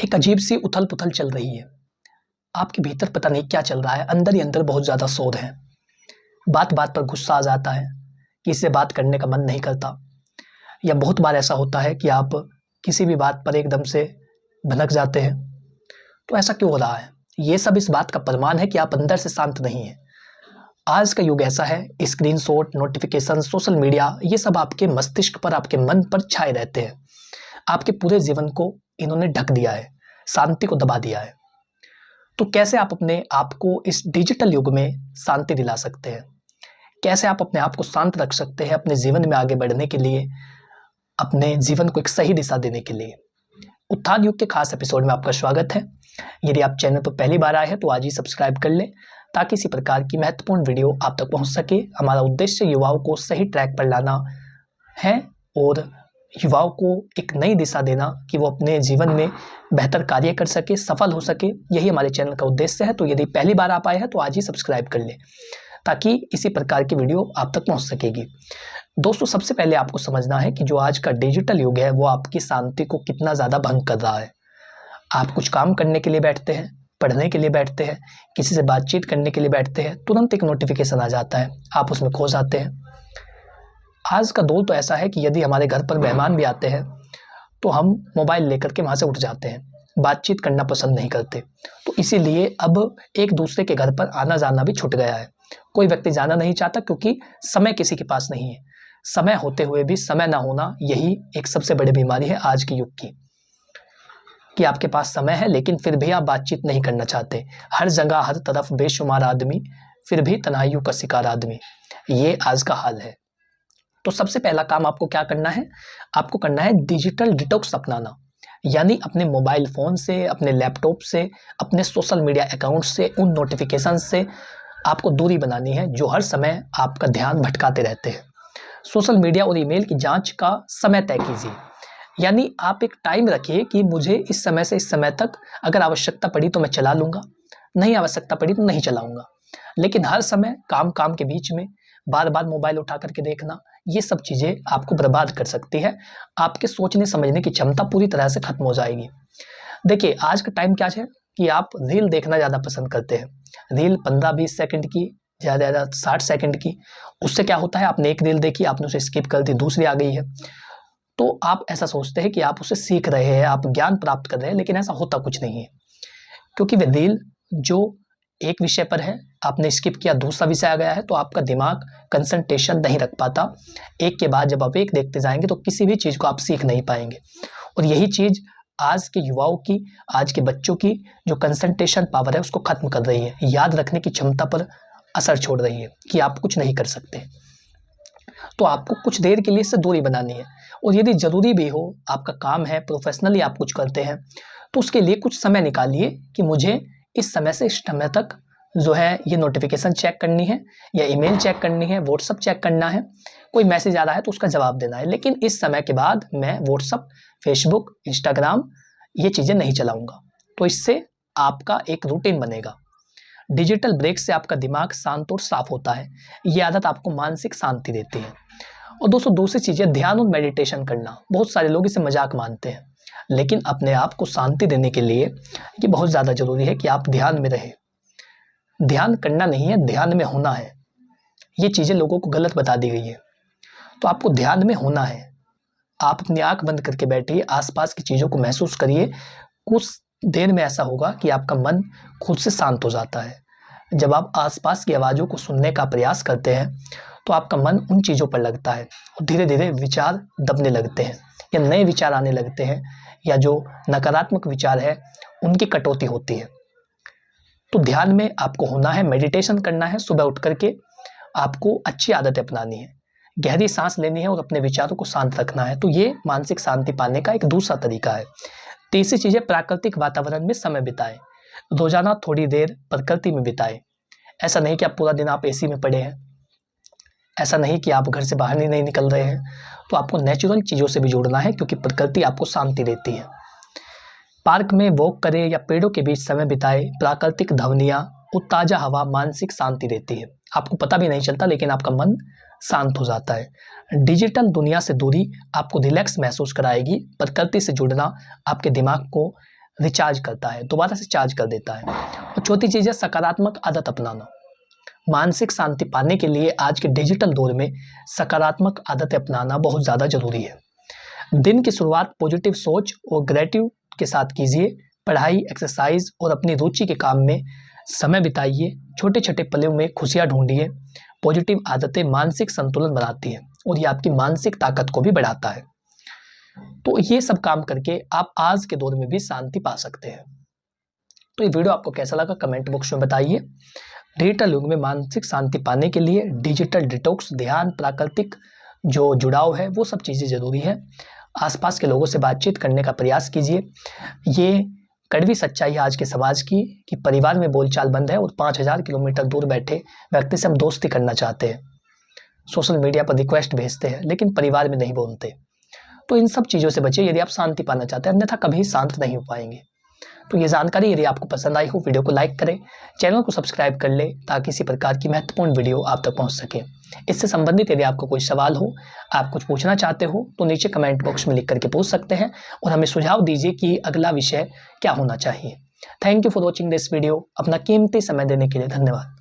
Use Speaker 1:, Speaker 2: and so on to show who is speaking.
Speaker 1: एक अजीब सी उथल पुथल चल रही है। आपके भीतर पता नहीं क्या चल रहा है, अंदर ही अंदर बहुत ज़्यादा शोर है। बात बात पर गुस्सा आ जाता है, किसी से बात करने का मन नहीं करता, या बहुत बार ऐसा होता है कि आप किसी भी बात पर एकदम से भनक जाते हैं। तो ऐसा क्यों हो रहा है? ये सब इस बात का प्रमाण है कि आप अंदर से शांत नहीं हैं। आज का युग ऐसा है, स्क्रीनशॉट, नोटिफिकेशन, सोशल मीडिया, ये सब आपके मस्तिष्क पर, आपके मन पर छाए रहते हैं। आपके पूरे जीवन को इन्होंने ढक दिया है, शांति को दबा दिया है। तो कैसे आप अपने आप को इस डिजिटल युग में शांति दिला सकते हैं? कैसे आप अपने आप को शांत रख सकते हैं अपने जीवन में आगे बढ़ने के लिए, अपने जीवन को एक सही दिशा देने के लिए? उत्थान युग के खास एपिसोड में आपका स्वागत है। यदि आप चैनल पर पहली बार आए हैं तो आज ही सब्सक्राइब कर लें, ताकि इसी प्रकार की महत्वपूर्ण वीडियो आप तक पहुंच सके। हमारा उद्देश्य युवाओं को सही ट्रैक पर लाना है और युवाओं को एक नई दिशा देना कि वो अपने जीवन में बेहतर कार्य कर सके, सफल हो सके। यही हमारे चैनल का उद्देश्य है। तो यदि पहली बार आप आए हैं तो आज ही सब्सक्राइब कर लें, ताकि इसी प्रकार की वीडियो आप तक पहुंच सकेगी। दोस्तों, सबसे पहले आपको समझना है कि जो आज का डिजिटल युग है वो आपकी शांति को कितना ज़्यादा भंग कर रहा है। आप कुछ काम करने के लिए बैठते हैं, पढ़ने के लिए बैठते हैं, किसी से बातचीत करने के लिए बैठते हैं, तुरंत एक नोटिफिकेशन आ जाता है, आप उसमें खो जाते हैं। आज का दौर तो ऐसा है कि यदि हमारे घर पर मेहमान भी आते हैं तो हम मोबाइल लेकर के वहाँ से उठ जाते हैं, बातचीत करना पसंद नहीं करते। तो इसीलिए अब एक दूसरे के घर पर आना जाना भी छूट गया है। कोई व्यक्ति जाना नहीं चाहता, क्योंकि समय किसी के पास नहीं है। समय होते हुए भी समय ना होना, यही एक सबसे बड़ी बीमारी है आज के युग की, कि आपके पास समय है लेकिन फिर भी आप बातचीत नहीं करना चाहते। हर जगह हर तरफ बेशुमार आदमी, फिर भी तन्हाइयों का शिकार आदमी, ये आज का हाल है। तो सबसे पहला काम आपको क्या करना है? आपको करना है डिजिटल डिटॉक्स अपनाना। यानी अपने मोबाइल फ़ोन से, अपने लैपटॉप से, अपने सोशल मीडिया अकाउंट से, उन नोटिफिकेशन से आपको दूरी बनानी है जो हर समय आपका ध्यान भटकाते रहते हैं। सोशल मीडिया और ईमेल की जांच का समय तय कीजिए। यानी आप एक टाइम रखिए कि मुझे इस समय से इस समय तक अगर आवश्यकता पड़ी तो मैं चला लूँगा, नहीं आवश्यकता पड़ी तो नहीं चलाऊँगा। लेकिन हर समय काम के बीच में बार बार मोबाइल उठा करके देखना, ये सब चीज़ें आपको बर्बाद कर सकती है। आपके सोचने समझने की क्षमता पूरी तरह से खत्म हो जाएगी। देखिए, आज का टाइम क्या है कि आप रील देखना ज़्यादा पसंद करते हैं। रील 15-20 सेकंड की, ज़्यादा ज़्यादा 60 सेकंड की। उससे क्या होता है, आपने एक रील देखी, आपने उसे स्किप कर दी, दूसरी आ गई है, तो आप ऐसा सोचते हैं कि आप उसे सीख रहे हैं, आप ज्ञान प्राप्त कर रहे हैं, लेकिन ऐसा होता कुछ नहीं है। क्योंकि वह रील जो एक विषय पर है, आपने स्किप किया, दूसरा विषय आ गया है, तो आपका दिमाग कंसंट्रेशन नहीं रख पाता। एक के बाद जब आप एक देखते जाएंगे तो किसी भी चीज़ को आप सीख नहीं पाएंगे। और यही चीज़ आज के युवाओं की, आज के बच्चों की जो कंसंट्रेशन पावर है उसको खत्म कर रही है, याद रखने की क्षमता पर असर छोड़ रही है कि आप कुछ नहीं कर सकते। तो आपको कुछ देर के लिए इससे दूरी बनानी है। और यदि ज़रूरी भी हो, आपका काम है, प्रोफेशनली आप कुछ करते हैं, तो उसके लिए कुछ समय निकालिए कि मुझे इस समय से इस समय तक जो है ये नोटिफिकेशन चेक करनी है, या ईमेल चेक करनी है, व्हाट्सअप चेक करना है, कोई मैसेज आ रहा है तो उसका जवाब देना है। लेकिन इस समय के बाद मैं व्हाट्सअप, फेसबुक, इंस्टाग्राम ये चीज़ें नहीं चलाऊँगा। तो इससे आपका एक रूटीन बनेगा। डिजिटल ब्रेक से आपका दिमाग शांत और साफ होता है। ये आदत आपको मानसिक शांति देती है। और दोस्तों, दूसरी चीज़ है ध्यान और मेडिटेशन करना। बहुत सारे लोग इसे मजाक मानते हैं, लेकिन अपने आप को शांति देने के लिए ये बहुत ज़्यादा ज़रूरी है कि आप ध्यान में रहें। ध्यान करना नहीं है, ध्यान में होना है। ये चीज़ें लोगों को गलत बता दी गई है। तो आपको ध्यान में होना है। आप अपनी आंख बंद करके बैठिए, आसपास की चीज़ों को महसूस करिए। कुछ देर में ऐसा होगा कि आपका मन खुद से शांत हो जाता है। जब आप आसपास की आवाज़ों को सुनने का प्रयास करते हैं तो आपका मन उन चीज़ों पर लगता है और धीरे धीरे विचार दबने लगते हैं, या नए विचार आने लगते हैं, या जो नकारात्मक विचार है उनकी कटौती होती है। तो ध्यान में आपको होना है, मेडिटेशन करना है। सुबह उठ करके आपको अच्छी आदतें अपनानी है, गहरी सांस लेनी है और अपने विचारों को शांत रखना है। तो ये मानसिक शांति पाने का एक दूसरा तरीका है। तीसरी चीज़ है प्राकृतिक वातावरण में समय बिताएं। रोजाना थोड़ी देर प्रकृति में बिताएं। ऐसा नहीं कि आप पूरा दिन आप एसी में पड़े हैं, ऐसा नहीं कि आप घर से बाहर ही नहीं निकल रहे हैं। तो आपको नेचुरल चीज़ों से भी जुड़ना है, क्योंकि प्रकृति आपको शांति देती है। पार्क में वॉक करें या पेड़ों के बीच समय बिताएं। प्राकृतिक ध्वनियाँ और ताज़ा हवा मानसिक शांति देती है। आपको पता भी नहीं चलता, लेकिन आपका मन शांत हो जाता है। डिजिटल दुनिया से दूरी आपको रिलैक्स महसूस कराएगी। प्रकृति से जुड़ना आपके दिमाग को रिचार्ज करता है, दोबारा से चार्ज कर देता है। और चौथी चीज़ है सकारात्मक आदत अपनाना। मानसिक शांति पाने के लिए आज के डिजिटल दौर में सकारात्मक आदतें अपनाना बहुत ज़्यादा जरूरी है। दिन की शुरुआत पॉजिटिव सोच और ग्रेटिट्यूड के साथ कीजिए। पढ़ाई, एक्सरसाइज और अपनी रुचि के काम में समय बिताइए। छोटे छोटे पलों में खुशियाँ ढूंढिए। पॉजिटिव आदतें मानसिक संतुलन बनाती हैं और ये आपकी मानसिक ताकत को भी बढ़ाता है। तो ये सब काम करके आप आज के दौर में भी शांति पा सकते हैं। तो ये वीडियो आपको कैसा लगा कमेंट बॉक्स में बताइए। डिजिटल युग में मानसिक शांति पाने के लिए डिजिटल डिटॉक्स, ध्यान, प्राकृतिक जो जुड़ाव है वो सब चीज़ें ज़रूरी है। आसपास के लोगों से बातचीत करने का प्रयास कीजिए। ये कड़वी सच्चाई है आज के समाज की कि परिवार में बोलचाल बंद है और 5000 किलोमीटर दूर बैठे व्यक्ति से हम दोस्ती करना चाहते हैं, सोशल मीडिया पर रिक्वेस्ट भेजते हैं लेकिन परिवार में नहीं बोलते। तो इन सब चीज़ों से बचिए यदि आप शांति पाना चाहते हैं, अन्यथा कभी शांत नहीं हो पाएंगे। तो ये जानकारी यदि आपको पसंद आई हो, वीडियो को लाइक करें, चैनल को सब्सक्राइब कर ले ताकि इसी प्रकार की महत्वपूर्ण वीडियो आप तक पहुंच सके। इससे संबंधित यदि आपको कोई सवाल हो, आप कुछ पूछना चाहते हो तो नीचे कमेंट बॉक्स में लिख करके पूछ सकते हैं और हमें सुझाव दीजिए कि अगला विषय क्या होना चाहिए। Thank you for watching this video. अपना कीमती समय देने के लिए धन्यवाद।